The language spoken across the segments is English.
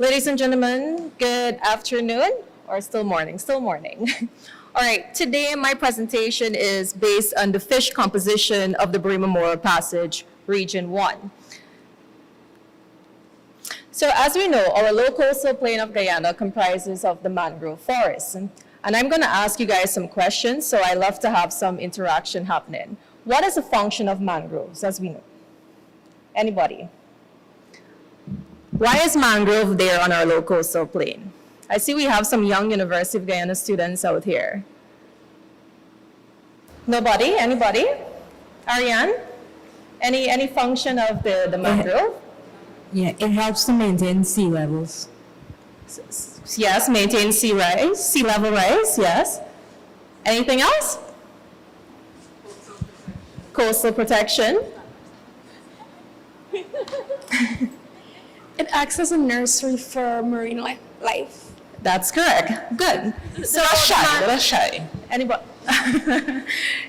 Ladies and gentlemen, good afternoon, or still morning, still morning. All right, today my presentation is based on the fish composition of the Barima-Mora Passage, Region 1. So as we know, our low coastal plain of Guyana comprises of the mangrove forest. And I'm gonna ask you guys some questions, so I love to have some interaction happening. What is the function of mangroves, as we know? Anybody? Why is mangrove there on our low coastal plain? I see we have some young University of Guyana students out here. Nobody? Anybody? Ariane? Any function of the mangrove? Yeah, it helps to maintain sea levels. Yes, maintain sea level rise, yes. Anything else? Coastal protection. It acts as a nursery for marine life. That's correct. Good. So That's shy. Anybody?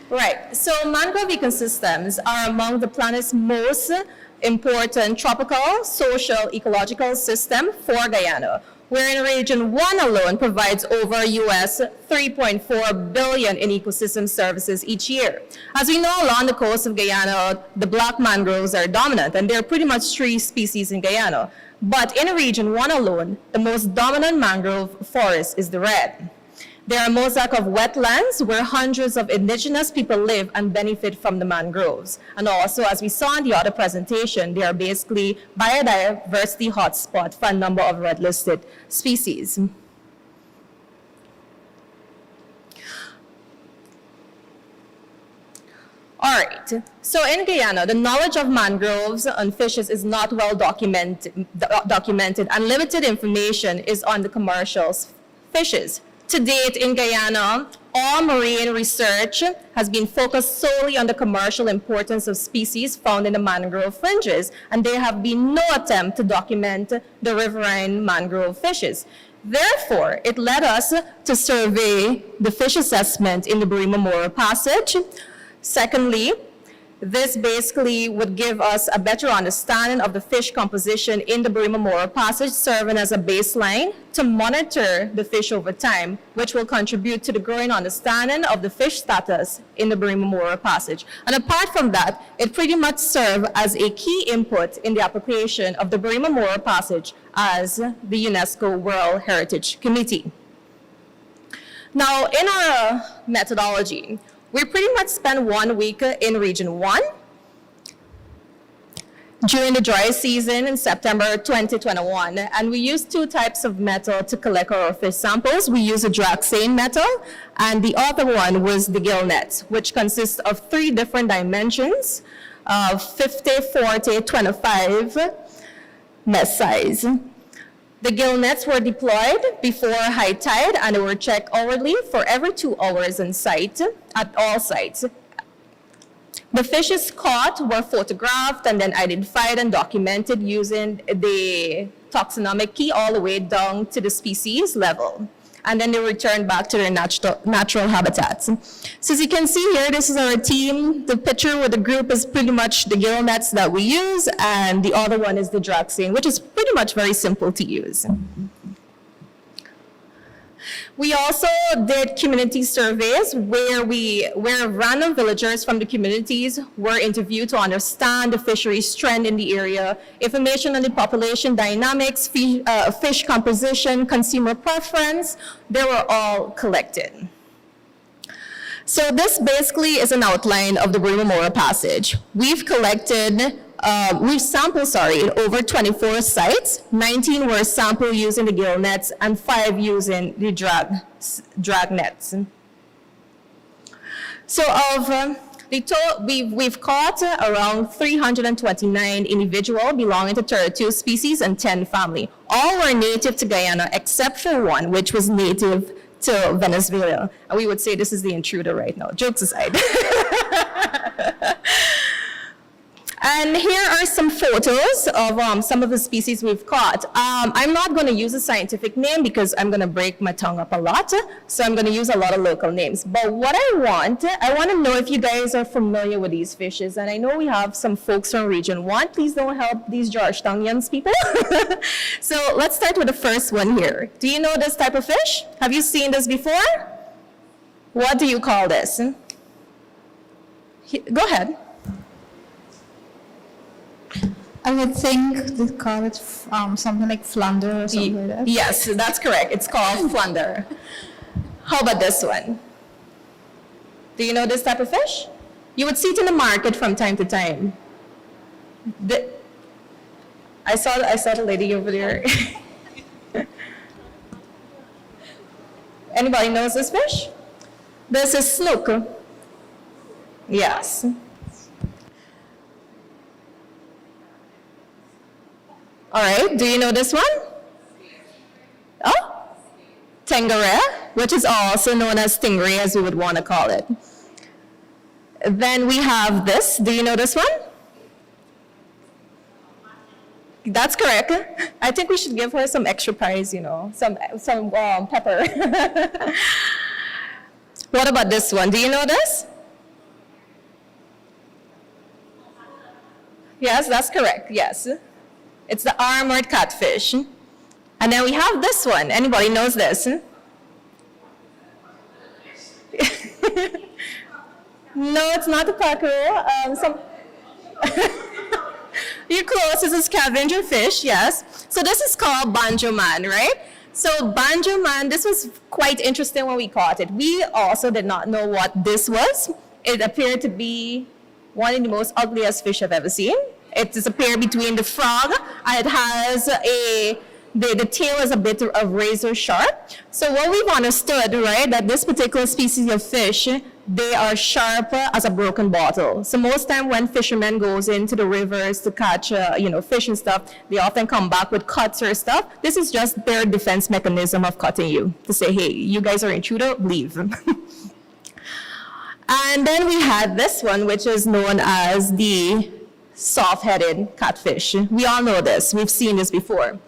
Right. So mangrove ecosystems are among the planet's most important tropical, social, ecological system for Guyana, wherein Region 1 alone provides over US $3.4 billion in ecosystem services each year. As we know, along the coast of Guyana, the black mangroves are dominant, and there are pretty much 3 species in Guyana. But in Region 1 alone, the most dominant mangrove forest is the red. They are a mosaic of wetlands where hundreds of indigenous people live and benefit from the mangroves. And also, as we saw in the other presentation, they are basically biodiversity hotspot for a number of red-listed species. All right, so in Guyana, the knowledge of mangroves and fishes is not well documented, and limited information is on the commercial fishes. To date in Guyana, all marine research has been focused solely on the commercial importance of species found in the mangrove fringes, and there have been no attempt to document the riverine mangrove fishes. Therefore, it led us to survey the fish assessment in the Barima-Mora Passage. Secondly, this basically would give us a better understanding of the fish composition in the Barima-Mora Passage, serving as a baseline to monitor the fish over time, which will contribute to the growing understanding of the fish status in the Barima-Mora Passage. And apart from that, it pretty much serves as a key input in the application of the Barima-Mora Passage as the UNESCO World Heritage Committee. Now, in our methodology, we pretty much spent 1 week in Region 1 during the dry season in September 2021, and we used 2 types of metal to collect our fish samples. We used a Draxane metal, and the other one was the gill net, which consists of 3 different dimensions of 50, 40, 25 net size. The gill nets were deployed before high tide, and they were checked hourly for every 2 hours on site at all sites. The fishes caught were photographed and then identified and documented using the taxonomic key all the way down to the species level. And then they returned back to their natural habitats. So as you can see here, this is our team. The picture with the group is pretty much the gill nets that we use, and the other one is the Draxane, which is pretty much very simple to use. We also did community surveys where random villagers from the communities were interviewed to understand the fisheries trend in the area, information on the population dynamics, fish composition, consumer preference. They were all collected. So this basically is an outline of the Barima-Mora Passage. We've sampled, in over 24 sites. 19 were sampled using the gill nets and 5 using the drag nets. So we've caught around 329 individuals belonging to 32 species and 10 family. All were native to Guyana except for one, which was native to Venezuela. And we would say this is the intruder right now, jokes aside. And here are some photos of some of the species we've caught. I'm not going to use a scientific name because I'm going to break my tongue up a lot, so I'm going to use a lot of local names. But what I want to know if you guys are familiar with these fishes. And I know we have some folks from Region 1. Please don't help these Georgetownians people. So let's start with the first one here. Do you know this type of fish? Have you seen this before? What do you call this? Go ahead. I would think they call it something like flounder or something like that. Yes, that's correct. It's called flounder. How about this one? Do you know this type of fish? You would see it in the market from time to time. I saw the lady over there. Anybody knows this fish? This is snook. Yes. All right, do you know this one? Oh, tangare, which is also known as stingray, as we would want to call it. Then we have this. Do you know this one? That's correct. I think we should give her some extra prize, you know, some pepper. What about this one? Do you know this? Yes, that's correct. Yes. It's the armored catfish. And then we have this one. Anybody knows this? No, it's not the packerel. You're close. This is scavenger fish, yes. So this is called banjo man, right? So banjo man, this was quite interesting when we caught it. We also did not know what this was. It appeared to be one of the most ugliest fish I've ever seen. It is a pair between the frog, and it has the tail is a bit of razor sharp. So what we've understood, right, that this particular species of fish, they are sharp as a broken bottle. So most time when fishermen goes into the rivers to catch, fish and stuff, they often come back with cuts or stuff. This is just their defense mechanism of cutting you, to say, hey, you guys are an intruder, leave. And then we had this one, which is known as the soft-headed catfish. We all know this. We've seen this before.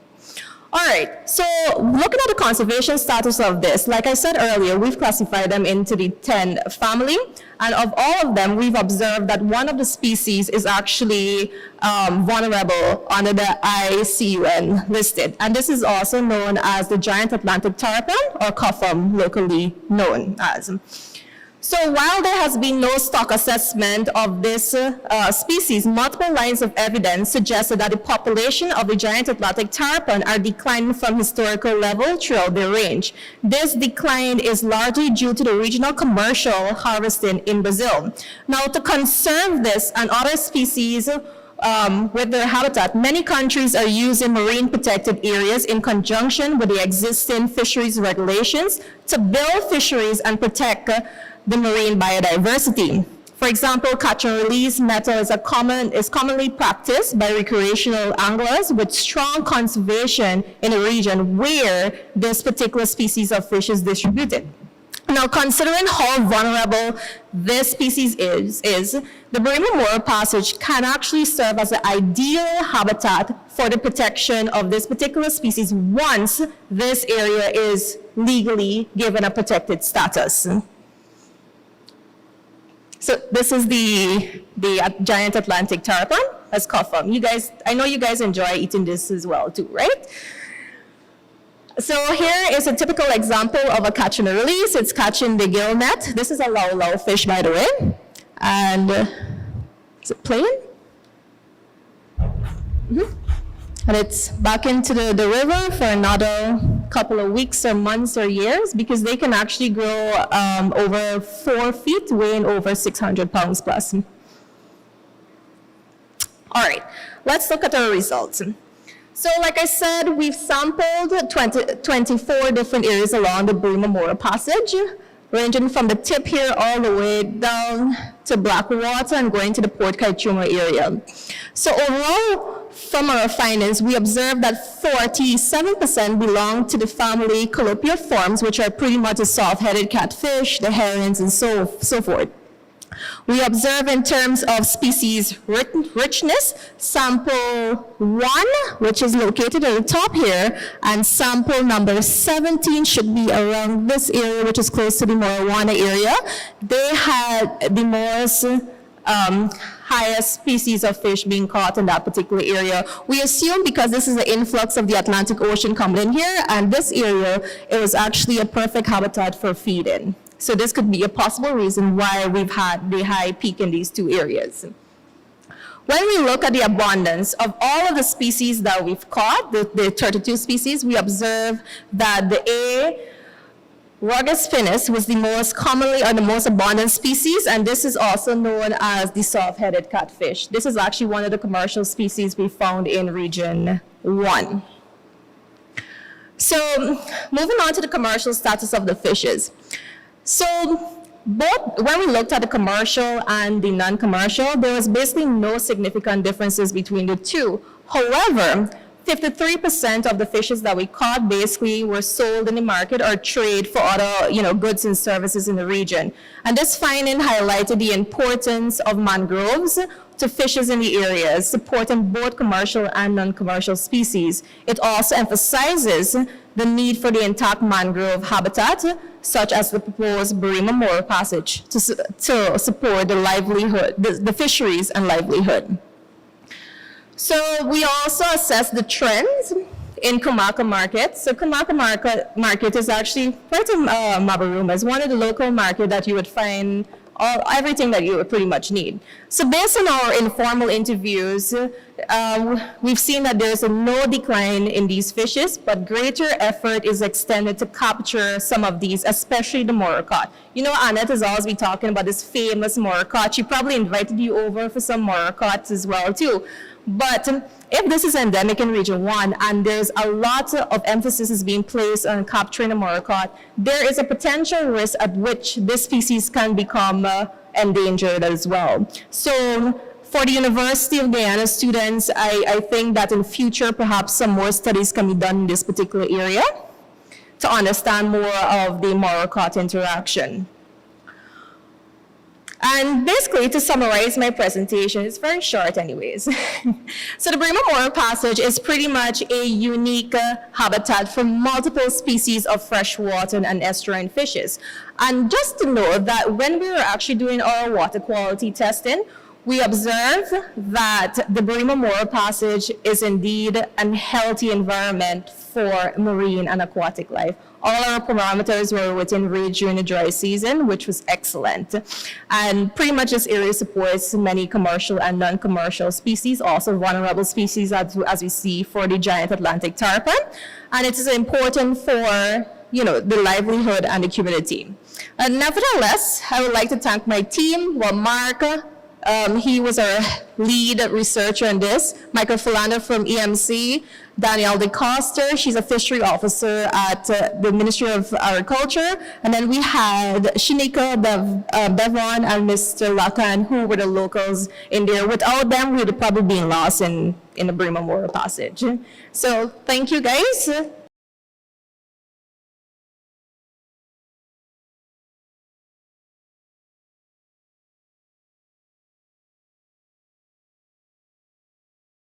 All right, so looking at the conservation status of this, like I said earlier, we've classified them into the 10 family, and of all of them, we've observed that one of the species is actually vulnerable under the ICUN listed, and this is also known as the giant Atlantic tarpon, or cuffum, locally known as. So while there has been no stock assessment of this species, multiple lines of evidence suggested that the population of the giant Atlantic tarpon are declining from historical level throughout their range. This decline is largely due to the regional commercial harvesting in Brazil. Now, to conserve this and other species with their habitat, many countries are using marine protected areas in conjunction with the existing fisheries regulations to build fisheries and protect the marine biodiversity. For example, catch and release method is commonly practiced by recreational anglers with strong conservation in a region where this particular species of fish is distributed. Now, considering how vulnerable this species is the Barima-Mora Passage can actually serve as the ideal habitat for the protection of this particular species once this area is legally given a protected status. So this is the giant Atlantic tarpon, as cuffum. You guys, I know you guys enjoy eating this as well too, right? So here is a typical example of a catch and release. It's catching the gill net. This is a lau fish, by the way. And is it playing? Mm-hmm. And it's back into the river for another couple of weeks or months or years, because they can actually grow over 4 feet, weighing over 600 pounds plus. All right, let's look at our results. So like I said, we've sampled 24 different areas along the Barima-Mora Passage, ranging from the tip here all the way down to Blackwater and going to the Port Kaituma area. So overall, from our findings, we observed that 47% belong to the family Colopia forms, which are pretty much the soft-headed catfish, the herons, and so forth. We observe in terms of species richness, sample 1, which is located at the top here, and sample number 17 should be around this area, which is close to the Marijuana area. They had the most highest species of fish being caught in that particular area. We assume because this is the influx of the Atlantic Ocean coming in here, and this area, it was actually a perfect habitat for feeding. So this could be a possible reason why we've had the high peak in these two areas. When we look at the abundance of all of the species that we've caught, the 32 species, we observe that the A. rugus finis was the most commonly or the most abundant species, and this is also known as the soft-headed catfish. This is actually one of the commercial species we found in Region 1. So moving on to the commercial status of the fishes. So both, when we looked at the commercial and the non-commercial, there was basically no significant differences between the two. However, 53% of the fishes that we caught basically were sold in the market or trade for other, goods and services in the region. And this finding highlighted the importance of mangroves to fishes in the areas, supporting both commercial and non-commercial species. It also emphasizes the need for the intact mangrove habitat, such as the proposed Barima-Mora passage, to support the livelihood, the fisheries and livelihood. So we also assess the trends in Kumaka Market. So Kumaka Market is actually quite a Mabaroom, as one of the local market that you would find everything that you would pretty much need. So based on our informal interviews, we've seen that there's no decline in these fishes, but greater effort is extended to capture some of these, especially the moracat. Annette has always been talking about this famous moracat. She probably invited you over for some moracats as well too. But if this is endemic in Region 1 and there's a lot of emphasis is being placed on capturing the moracat, there is a potential risk at which this species can become endangered as well. So for the University of Guyana students, I think that in future perhaps some more studies can be done in this particular area to understand more of the moracat interaction. And basically, to summarize my presentation, it's very short anyways. So the Barima-Mora Passage is pretty much a unique habitat for multiple species of freshwater and estuarine fishes. And just to know that when we were actually doing our water quality testing, we observed that the Barima-Mora Passage is indeed a healthy environment for marine and aquatic life. All our parameters were within range during the dry season, which was excellent. And pretty much this area supports many commercial and non-commercial species, also vulnerable species as we see for the giant Atlantic tarpon. And it is important for the livelihood and the community. Nevertheless, I would like to thank my team, Mark, he was our lead researcher in this, Michael Philander from EMC, Danielle DeCoster, she's a fishery officer at the Ministry of Agriculture, and then we had Shanika Bevon and Mr. Lakan, who were the locals in there. Without them, we would have probably been lost in the Barima-Mora Passage. So thank you guys.